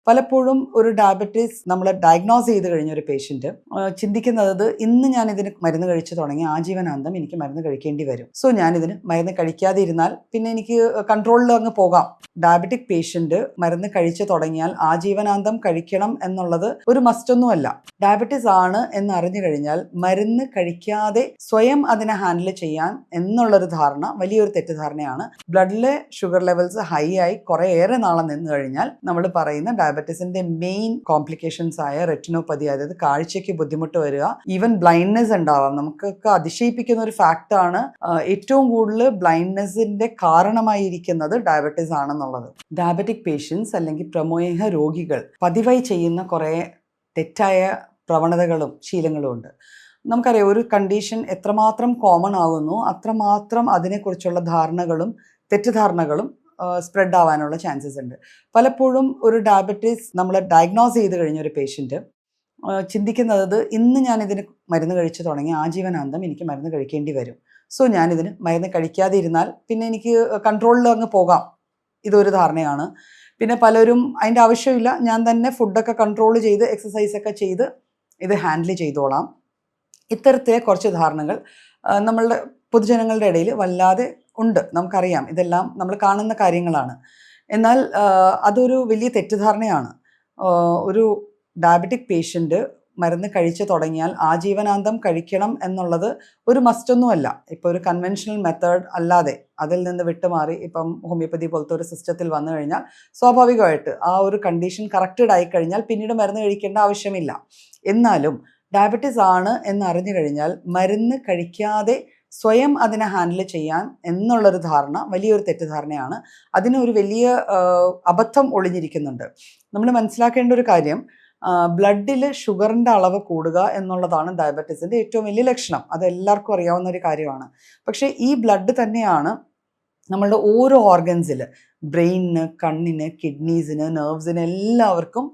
പലപ്പോഴും ഒരു ഡയബറ്റീസ് നമ്മൾ ഡയഗ്നോസ് ചെയ്ത് കഴിഞ്ഞ ഒരു പേഷ്യൻറ്റ് ചിന്തിക്കുന്നത് ഇന്ന് ഞാൻ ഇതിന് മരുന്ന് കഴിച്ചു തുടങ്ങി ആജീവനാന്തം എനിക്ക് മരുന്ന് കഴിക്കേണ്ടി വരും. സോ ഞാനിതിന് മരുന്ന് കഴിക്കാതെ ഇരുന്നാൽ പിന്നെ എനിക്ക് കൺട്രോളിൽ അങ്ങ് പോകാം. ഡയബറ്റിക് പേഷ്യൻറ്റ് മരുന്ന് കഴിച്ചു തുടങ്ങിയാൽ ആജീവനാന്തം കഴിക്കണം എന്നുള്ളത് ഒരു മസ്റ്റൊന്നുമല്ല. ഡയബറ്റീസ് ആണ് എന്ന് അറിഞ്ഞു കഴിഞ്ഞാൽ മരുന്ന് കഴിക്കാതെ സ്വയം അതിനെ ഹാൻഡിൽ ചെയ്യാൻ എന്നുള്ളൊരു ധാരണ വലിയൊരു തെറ്റിദ്ധാരണയാണ്. ബ്ലഡിലെ ഷുഗർ ലെവൽസ് ഹൈ ആയി കുറേയേറെ നാളെ നിന്ന് കഴിഞ്ഞാൽ നമ്മൾ പറയുന്ന ഡയബറ്റീസിന്റെ മെയിൻ കോംപ്ലിക്കേഷൻസ് ആയ റെറ്റിനോപ്പതി, അതായത് കാഴ്ചയ്ക്ക് ബുദ്ധിമുട്ട് വരിക, ഈവൻ ബ്ലൈൻഡ്നെസ് ഉണ്ടാവാം. നമുക്കൊക്കെ അതിശയിപ്പിക്കുന്ന ഒരു ഫാക്റ്റാണ് ഏറ്റവും കൂടുതൽ ബ്ലൈൻഡ്നെസിന്റെ കാരണമായിരിക്കുന്നത് ഡയബറ്റീസ് ആണെന്നുള്ളത്. ഡയബറ്റിക് പേഷ്യൻസ് അല്ലെങ്കിൽ പ്രമേഹ രോഗികൾ പതിവായി ചെയ്യുന്ന കുറേ തെറ്റായ പ്രവണതകളും ശീലങ്ങളും ഉണ്ട്. നമുക്കറിയാം, ഒരു കണ്ടീഷൻ എത്രമാത്രം കോമൺ ആകുന്നു അത്രമാത്രം അതിനെക്കുറിച്ചുള്ള ധാരണകളും തെറ്റിദ്ധാരണകളും സ്പ്രെഡ് ആവാനുള്ള ചാൻസസ് ഉണ്ട്. പലപ്പോഴും ഒരു ഡയബറ്റീസ് നമ്മൾ ഡയഗ്നോസ് ചെയ്ത് കഴിഞ്ഞ ഒരു പേഷ്യൻറ്റ് ചിന്തിക്കുന്നത് ഇന്ന് ഞാൻ ഇതിന് മരുന്ന് കഴിച്ചു തുടങ്ങി ആജീവനാന്തം എനിക്ക് മരുന്ന് കഴിക്കേണ്ടി വരും. സോ ഞാനിതിന് മരുന്ന് കഴിക്കാതെ ഇരുന്നാൽ പിന്നെ എനിക്ക് കൺട്രോളിൽ അങ്ങ് പോകാം. ഇതൊരു ധാരണയാണ്. പിന്നെ പലരും അതിൻ്റെ ആവശ്യമില്ല, ഞാൻ തന്നെ ഫുഡൊക്കെ കൺട്രോൾ ചെയ്ത് എക്സസൈസൊക്കെ ചെയ്ത് ഇത് ഹാൻഡിൽ ചെയ്തോളാം. ഇത്തരത്തിലെ കുറച്ച് ധാരണകൾ നമ്മളുടെ പൊതുജനങ്ങളുടെ ഇടയിൽ വല്ലാതെ ഉണ്ട്. നമുക്കറിയാം, ഇതെല്ലാം നമ്മൾ കാണുന്ന കാര്യങ്ങളാണ്. എന്നാൽ അതൊരു വലിയ തെറ്റിദ്ധാരണയാണ്. ഒരു ഡയബറ്റിക് പേഷ്യൻറ്റ് മരുന്ന് കഴിച്ചു തുടങ്ങിയാൽ ആജീവനാന്തം കഴിക്കണം എന്നുള്ളത് ഒരു മസ്റ്റൊന്നുമല്ല. ഇപ്പോൾ ഒരു കൺവെൻഷണൽ മെത്തേഡ് അല്ലാതെ അതിൽ നിന്ന് വിട്ടുമാറി ഇപ്പം ഹോമിയോപ്പതി പോലത്തെ ഒരു സിസ്റ്റത്തിൽ വന്നു കഴിഞ്ഞാൽ സ്വാഭാവികമായിട്ട് ആ ഒരു കണ്ടീഷൻ കറക്റ്റഡ് ആയി കഴിഞ്ഞാൽ പിന്നീട് മരുന്ന് കഴിക്കേണ്ട ആവശ്യമില്ല. എന്നാലും ഡയബറ്റീസ് ആണ് എന്ന് അറിഞ്ഞു കഴിഞ്ഞാൽ മരുന്ന് കഴിക്കാതെ സ്വയം അതിനെ ഹാൻഡിൽ ചെയ്യാൻ എന്നുള്ളൊരു ധാരണ വലിയൊരു തെറ്റിദ്ധാരണയാണ്. അതിനൊരു വലിയ അബദ്ധം ഒളിഞ്ഞിരിക്കുന്നുണ്ട്. നമ്മൾ മനസ്സിലാക്കേണ്ട ഒരു കാര്യം, ബ്ലഡിൽ ഷുഗറിൻ്റെ അളവ് കൂടുക എന്നുള്ളതാണ് ഡയബറ്റീസിൻ്റെ ഏറ്റവും വലിയ ലക്ഷണം. അത് എല്ലാവർക്കും അറിയാവുന്ന ഒരു കാര്യമാണ്. പക്ഷേ ഈ ബ്ലഡ് തന്നെയാണ് നമ്മളുടെ ഓരോ ഓർഗൻസിൽ, ബ്രെയിനിന്, കണ്ണിന്, കിഡ്നീസിന്, നെർവ്സിന് എല്ലാവർക്കും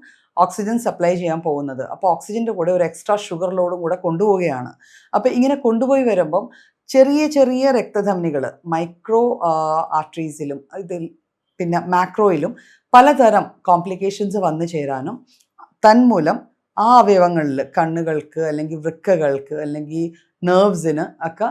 ഓക്സിജൻ സപ്ലൈ ചെയ്യാൻ പോകുന്നത്. അപ്പോൾ ഓക്സിജൻ്റെ കൂടെ ഒരു എക്സ്ട്രാ ഷുഗർ ലോഡും കൂടെ കൊണ്ടുപോവുകയാണ്. അപ്പോൾ ഇങ്ങനെ കൊണ്ടുപോയി വരുമ്പം ചെറിയ ചെറിയ രക്തധമനികൾ മൈക്രോ ആർട്ടറീസിലും പിന്നെ മാക്രോയിലും പലതരം കോംപ്ലിക്കേഷൻസ് വന്നു ചേരാനും തന്മൂലം ആ അവയവങ്ങളിൽ, കണ്ണുകൾക്ക് അല്ലെങ്കിൽ വൃക്കകൾക്ക് അല്ലെങ്കിൽ നെർവ്സിന് ഒക്കെ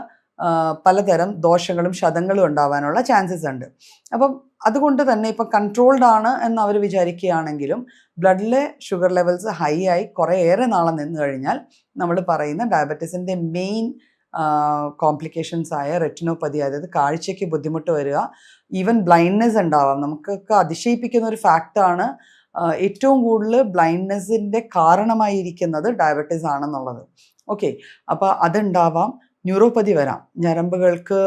പലതരം ദോഷങ്ങളും ക്ഷതങ്ങളും ഉണ്ടാവാനുള്ള ചാൻസസ് ഉണ്ട്. അപ്പം അതുകൊണ്ട് തന്നെ ഇപ്പം കൺട്രോൾഡ് ആണ് എന്ന് അവർ വിചാരിക്കുകയാണെങ്കിലും ബ്ലഡിലെ ഷുഗർ ലെവൽസ് ഹൈ ആയി കുറേയേറെ നാളെ നിന്ന് കഴിഞ്ഞാൽ നമ്മൾ പറയുന്ന ഡയബറ്റീസിൻ്റെ മെയിൻ കോംപ്ലിക്കേഷൻസ് ആയ റെറ്റിനോപ്പതി, അതായത് കാഴ്ചയ്ക്ക് ബുദ്ധിമുട്ട് വരിക, ഈവൻ ബ്ലൈൻഡ്നെസ് ഉണ്ടാവാം. നമുക്കൊക്കെ അതിശയിപ്പിക്കുന്ന ഒരു ഫാക്റ്റാണ് ഏറ്റവും കൂടുതൽ ബ്ലൈൻഡ്നെസ്സിൻ്റെ കാരണമായിരിക്കുന്നത് ഡയബറ്റീസ് ആണെന്നുള്ളത്. ഓക്കെ, അപ്പോൾ അതുണ്ടാവാം. ന്യൂറോപ്പതി വരാം. ഞരമ്പുകൾക്ക്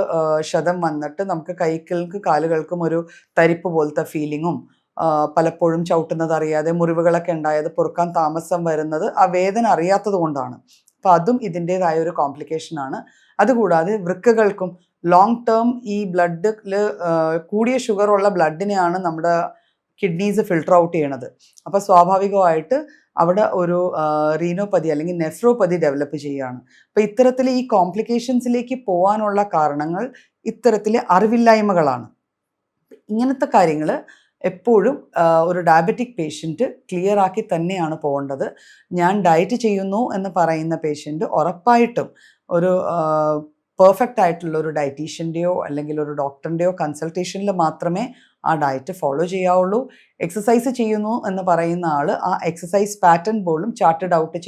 ക്ഷതം വന്നിട്ട് നമുക്ക് കൈകൾക്കും കാലുകൾക്കും ഒരു തരിപ്പ് പോലത്തെ ഫീലിങ്ങും, പലപ്പോഴും ചവിട്ടുന്നത് അറിയാതെ മുറിവുകളൊക്കെ ഉണ്ടായത് പൊറുക്കാൻ താമസം വരുന്നത് ആ വേദന അറിയാത്തത് കൊണ്ടാണ്. അപ്പോൾ അതും ഇതിൻ്റേതായ ഒരു കോംപ്ലിക്കേഷനാണ്. അതുകൂടാതെ വൃക്കകൾക്കും ലോങ് ടേം ഈ ബ്ലഡിൽ കൂടിയ ഷുഗറുള്ള ബ്ലഡിനെയാണ് നമ്മുടെ കിഡ്നീസ് ഫിൽട്ടർ ഔട്ട് ചെയ്യണത്. അപ്പോൾ സ്വാഭാവികമായിട്ട് അവിടെ ഒരു റീനോപ്പതി അല്ലെങ്കിൽ നെഫ്രോപ്പതി ഡെവലപ്പ് ചെയ്യുകയാണ്. അപ്പോൾ ഇത്തരത്തിൽ ഈ കോംപ്ലിക്കേഷൻസിലേക്ക് പോകാനുള്ള കാരണങ്ങൾ ഇത്തരത്തിലെ അറിവില്ലായ്മകളാണ്. ഇങ്ങനത്തെ കാര്യങ്ങൾ എപ്പോഴും ഒരു ഡയബറ്റിക് പേഷ്യൻറ്റ് ക്ലിയർ ആക്കി തന്നെയാണ് പോകേണ്ടത്. ഞാൻ ഡയറ്റ് ചെയ്യുന്നു എന്ന് പറയുന്ന പേഷ്യൻറ്റ് ഉറപ്പായിട്ടും ഒരു പെർഫെക്റ്റ് ആയിട്ടുള്ള ഒരു ഡയറ്റീഷ്യൻ്റെയോ അല്ലെങ്കിൽ ഒരു ഡോക്ടറിൻ്റെയോ കൺസൾട്ടേഷനിൽ മാത്രമേ ആ ഡയറ്റ് ഫോളോ ചെയ്യാവുള്ളൂ. എക്സസൈസ് ചെയ്യുന്നു എന്ന് പറയുന്ന ആൾ ആ എക്സസൈസ് പാറ്റേൺ പോലും ചാർട്ടഡ് ഔട്ട്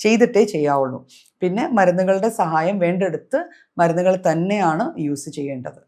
ചെയ്തിട്ടേ ചെയ്യാവുള്ളൂ. പിന്നെ മരുന്നുകളുടെ സഹായം വേണ്ടെടുത്ത് മരുന്നുകൾ തന്നെയാണ് യൂസ് ചെയ്യേണ്ടത്.